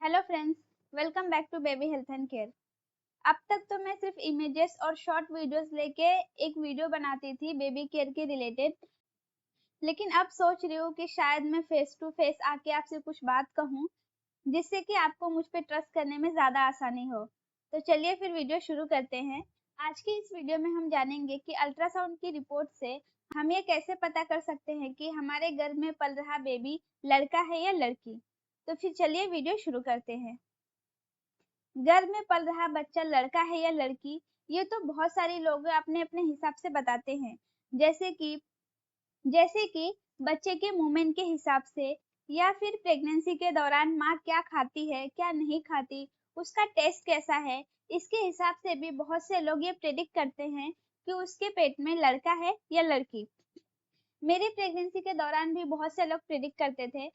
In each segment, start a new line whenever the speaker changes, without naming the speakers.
Hello friends, welcome back to baby health and care. अब तक तो मैं सिर्फ इमेजेस और शॉर्ट वीडियोस लेके एक वीडियो बनाती थी बेबी केयर के रिलेटेड, लेकिन अब सोच रही हूँ कि शायद मैं फेस टू फेस आके आपसे कुछ बात कहूँ जिससे कि आपको मुझ पे ट्रस्ट करने में ज़्यादा आसानी हो। तो चलिए फिर वीडियो शुरू करते हैं। आज की इस वीडियो में हम जानेंगे कि अल्ट्रासाउंड की रिपोर्ट से हम ये कैसे पता कर सकते हैं कि हमारे गर्भ में पल रहा बेबी लड़का है या लड़की। तो फिर चलिए वीडियो शुरू करते हैं। गर्भ में पल रहा बच्चा लड़का है या लड़की, ये तो बहुत सारे लोग अपने अपने हिसाब से बताते हैं। जैसे कि बच्चे के मूवमेंट के हिसाब से, या फिर प्रेगनेंसी के दौरान माँ क्या खाती है क्या नहीं खाती, उसका टेस्ट कैसा है, इसके हिसाब से भी बहुत से लोग ये प्रेडिक्ट करते हैं कि उसके पेट में लड़का है या लड़की। मेरी प्रेगनेंसी के दौरान भी बहुत से लोग प्रेडिक्ट करते थे।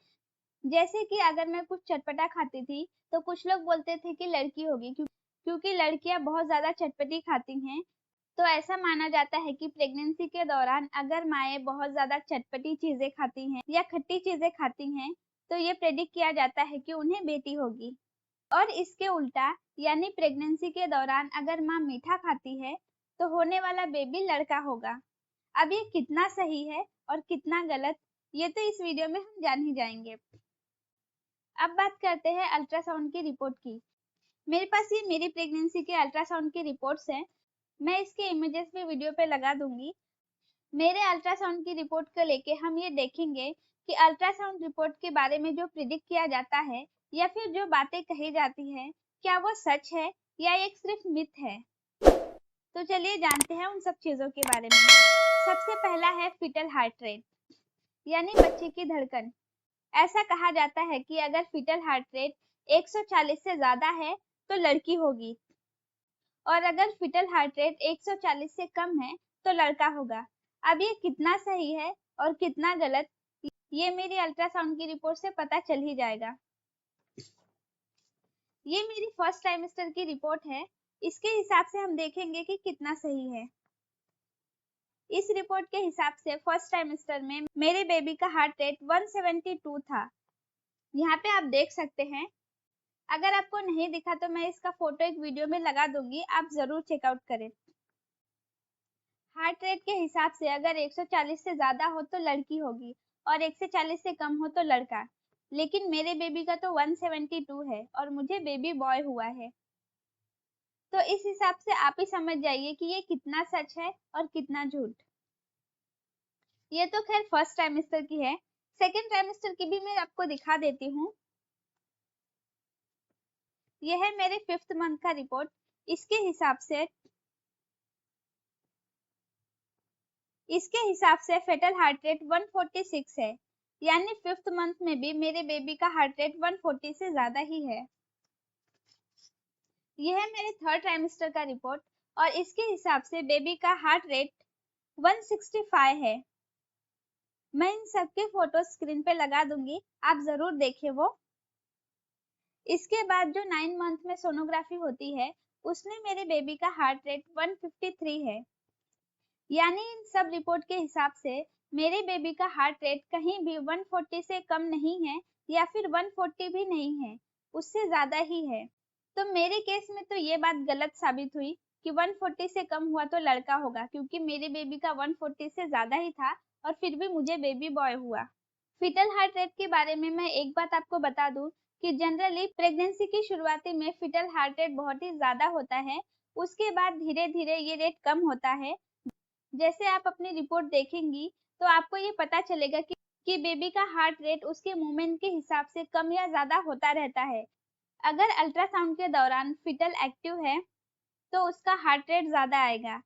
जैसे कि अगर मैं कुछ चटपटा खाती थी तो कुछ लोग बोलते थे कि लड़की होगी, क्योंकि लड़कियां बहुत ज्यादा चटपटी खाती हैं। तो ऐसा माना जाता है कि प्रेगनेंसी के दौरान अगर माएँ बहुत ज्यादा चटपटी चीजें खाती हैं या खट्टी चीजें खाती हैं तो ये प्रेडिक्ट किया जाता है कि उन्हें बेटी होगी। और इसके उल्टा, यानी प्रेगनेंसी के दौरान अगर माँ मीठा खाती है तो होने वाला बेबी लड़का होगा। अब ये कितना सही है और कितना गलत, ये तो इस वीडियो में हम जान ही जाएंगे। अब बात करते हैं अल्ट्रासाउंड की रिपोर्ट की। मेरे पास ये मेरी प्रेगनेंसी के अल्ट्रासाउंड की रिपोर्ट्स हैं। मैं इसके इमेजेस भी वीडियो पे लगा दूंगी। मेरे अल्ट्रासाउंड की रिपोर्ट को लेके हम ये देखेंगे कि अल्ट्रासाउंड रिपोर्ट के बारे में जो प्रिडिक्ट किया जाता है या फिर जो बातें कही जाती हैं, क्या वो सच है या एक सिर्फ मिथ है। तो चलिए जानते हैं उन सब चीजों के बारे में। सबसे पहला है फीटल हार्ट रेट, यानी बच्चे की धड़कन। ऐसा कहा जाता है कि अगर फीटल हार्ट रेट 140 से ज्यादा है तो लड़की होगी, और अगर फीटल हार्ट रेट 140 से कम है तो लड़का होगा। अब ये कितना सही है और कितना गलत, ये मेरी अल्ट्रासाउंड की रिपोर्ट से पता चल ही जाएगा। ये मेरी फर्स्ट ट्राइमेस्टर की रिपोर्ट है। इसके हिसाब से हम देखेंगे कि कितना सही है। इस रिपोर्ट के हिसाब से फर्स्ट ट्राइमेस्टर में मेरे बेबी का हार्ट रेट 172 था। यहाँ पे आप देख सकते हैं। अगर आपको नहीं दिखा तो मैं इसका फोटो एक वीडियो में लगा दूंगी, आप जरूर चेकआउट करें। हार्ट रेट के हिसाब से अगर 140 से ज्यादा हो तो लड़की होगी और 140 से कम हो तो लड़का। लेकिन मेरे बेबी का तो 172 है और मुझे बेबी बॉय हुआ है। तो इस हिसाब से आप ही समझ जाइए कि ये कितना सच है और कितना झूठ। ये तो खैर फर्स्ट ट्राइमेस्टर की है। सेकेंड ट्राइमेस्टर की भी मैं आपको दिखा देती हूँ। यह है मेरे 5th मंथ का रिपोर्ट। इसके हिसाब से फेटल हार्ट रेट 146 है, यानी 5th मंथ में भी मेरे बेबी का हार्ट रेट 140 से ज्यादा ही है। यह है मेरे 3rd ट्राइमेस्टर का रिपोर्ट और इसके हिसाब से बेबी का हार्ट रेट 165 है। मैं इन सबके फोटो स्क्रीन पे लगा दूंगी, आप जरूर देखें वो। इसके बाद जो 9 मंथ में सोनोग्राफी होती है उसमें मेरे बेबी का हार्ट रेट 153 है। यानी इन सब रिपोर्ट के हिसाब से मेरे बेबी का हार्ट रेट कहीं भी 140 से कम नहीं है या फिर 140 भी नहीं है, उससे ज्यादा ही है। तो मेरे केस में तो ये बात गलत साबित हुई कि 140 से कम हुआ तो लड़का होगा, क्योंकि मेरे बेबी का 140 से ज्यादा ही था और फिर भी मुझे बेबी बॉय हुआ। फीटल हार्ट रेट के बारे में मैं एक बात आपको बता दूं कि जनरली प्रेगनेंसी की शुरुआती में फीटल हार्ट रेट बहुत ही ज्यादा होता है। उसके बाद धीरे धीरे ये रेट कम होता है। जैसे आप अपनी रिपोर्ट देखेंगी तो आपको ये पता चलेगा कि बेबी का हार्ट रेट उसके मूवमेंट के हिसाब से कम या ज्यादा होता रहता है। अगर अल्ट्रासाउंड के दौरान फीटल एक्टिव है तो उसका हार्ट रेट ज्यादा आएगा।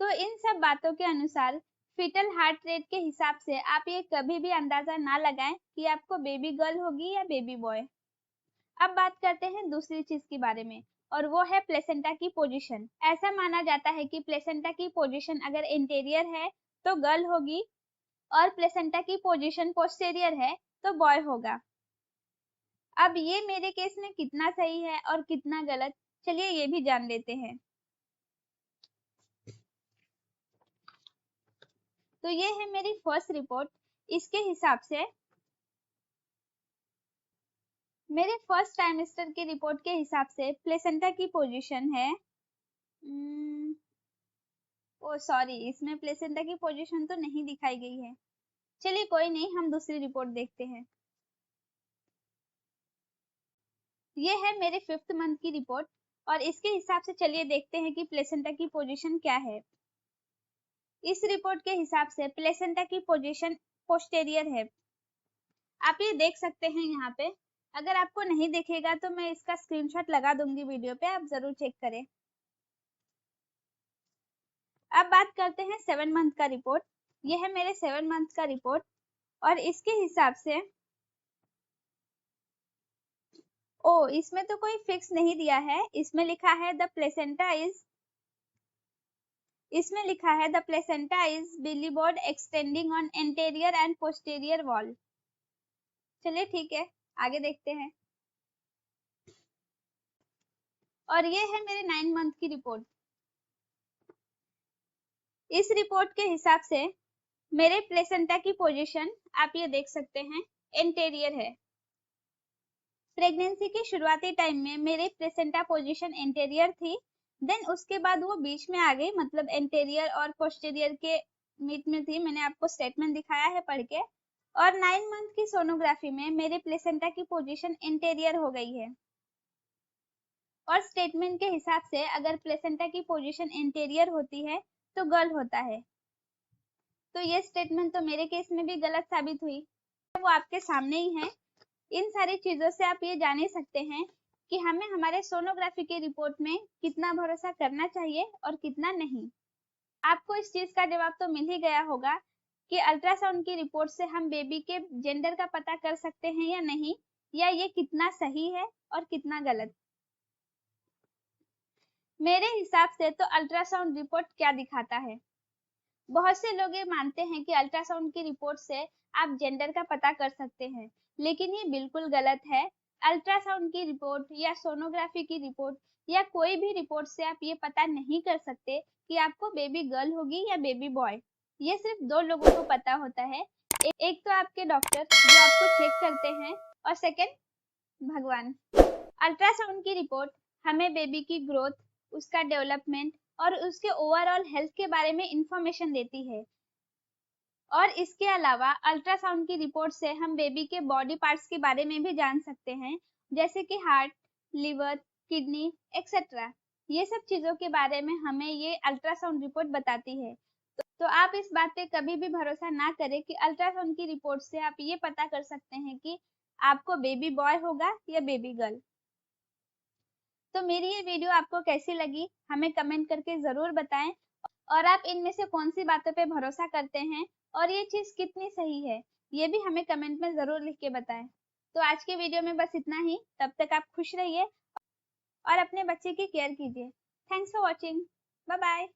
तो इन सब बातों के अनुसार फीटल हार्ट रेट के हिसाब से आप ये कभी भी अंदाजा ना लगाएं कि आपको बेबी गर्ल होगी या बेबी बॉय। अब बात करते हैं दूसरी चीज के बारे में, और वो है प्लेसेंटा की पोजीशन। ऐसा माना जाता है कि प्लेसेंटा की पोजीशन अगर इंटीरियर है तो गर्ल होगी और प्लेसेंटा की पोजीशन पोस्टीरियर है तो बॉय होगा। अब ये मेरे केस में कितना सही है और कितना गलत, चलिए ये भी जान लेते हैं। तो ये है मेरी फर्स्ट रिपोर्ट। इसके हिसाब से मेरे फर्स्ट ट्राइमेस्टर की रिपोर्ट के हिसाब से प्लेसेंटा की पोजीशन है ओ सॉरी, इसमें प्लेसेंटा की पोजीशन तो नहीं दिखाई गई है। चलिए कोई नहीं, हम दूसरी रिपोर्ट देखते हैं। ये है मेरे 5th मंथ की रिपोर्ट और इसके हिसाब से चलिए देखते हैं कि प्लेसेंटा की पोजीशन क्या है। इस रिपोर्ट के हिसाब से प्लेसेंटा की पोजीशन पोस्टेरियर है। आप ये देख सकते हैं यहाँ पे। अगर आपको नहीं दिखेगा तो मैं इसका स्क्रीनशॉट लगा दूंगी वीडियो पे, आप जरूर चेक करें। अब बात करते हैं 7 मंथ का रिपोर्ट। यह है मेरे 7 मंथ का रिपोर्ट और इसके हिसाब से इसमें तो कोई फिक्स नहीं दिया है। इसमें लिखा है the placenta is bilobed extending on anterior and posterior wall. चलिए ठीक है, आगे देखते हैं। और ये है मेरे 9 मंथ की रिपोर्ट। इस रिपोर्ट के हिसाब से मेरे प्लेसेंटा की पोजीशन आप ये देख सकते हैं, एंटेरियर है। प्रेगनेंसी के शुरुआती टाइम में मेरे प्लेसेंटा पोजीशन एंटेरियर थी, देन उसके बाद वो बीच में आ गई, मतलब एंटेरियर और पोस्टेरियर के बीच में थी। मैंने आपको स्टेटमेंट दिखाया है पढ़ के। और 9 मंथ की सोनोग्राफी में मेरे प्लेसेंटा की पोजीशन एंटेरियर हो गई है। और स्टेटमेंट के हिसाब से अगर प्लेसेंटा की पोजीशन एंटेरियर होती है तो गर्ल होता है। तो ये स्टेटमेंट तो मेरे केस में भी गलत साबित हुई, वो आपके सामने ही है। इन सारी चीजों से आप ये जान ही सकते हैं कि हमें हमारे सोनोग्राफी की रिपोर्ट में कितना भरोसा करना चाहिए और कितना नहीं। आपको इस चीज का जवाब तो मिल ही गया होगा कि अल्ट्रासाउंड की रिपोर्ट से हम बेबी के जेंडर का पता कर सकते हैं या नहीं, या ये कितना सही है और कितना गलत। मेरे हिसाब से तो अल्ट्रासाउंड रिपोर्ट क्या दिखाता है, बहुत से लोग ये मानते हैं कि अल्ट्रासाउंड की रिपोर्ट से आप जेंडर का पता कर सकते हैं, लेकिन ये बिल्कुल गलत है। अल्ट्रासाउंड की रिपोर्ट या सोनोग्राफी की रिपोर्ट या कोई भी रिपोर्ट से आप ये पता नहीं कर सकते कि आपको बेबी गर्ल होगी या बेबी बॉय। ये सिर्फ 2 लोगों को पता होता है, एक तो आपके डॉक्टर जो आपको चेक करते हैं, और सेकंड भगवान। अल्ट्रासाउंड की रिपोर्ट हमें बेबी की ग्रोथ, उसका डेवलपमेंट और उसके ओवरऑल हेल्थ के बारे में इंफॉर्मेशन देती है। और इसके अलावा अल्ट्रासाउंड की रिपोर्ट से हम बेबी के बॉडी पार्ट्स के बारे में भी जान सकते हैं, जैसे कि हार्ट, लिवर, किडनी एक्सेट्रा। ये सब चीजों के बारे में हमें ये अल्ट्रासाउंड रिपोर्ट बताती है। तो आप इस बात पे कभी भी भरोसा ना करें कि अल्ट्रासाउंड की रिपोर्ट से आप ये पता कर सकते हैं कि आपको बेबी बॉय होगा या बेबी गर्ल। तो मेरी ये वीडियो आपको कैसी लगी हमें कमेंट करके जरूर बताएं, और आप इनमें से कौन सी बातों पे भरोसा करते हैं और ये चीज कितनी सही है, ये भी हमें कमेंट में जरूर लिख के बताएं। तो आज के वीडियो में बस इतना ही। तब तक आप खुश रहिए और अपने बच्चे की केयर कीजिए। Thanks for watching. Bye bye.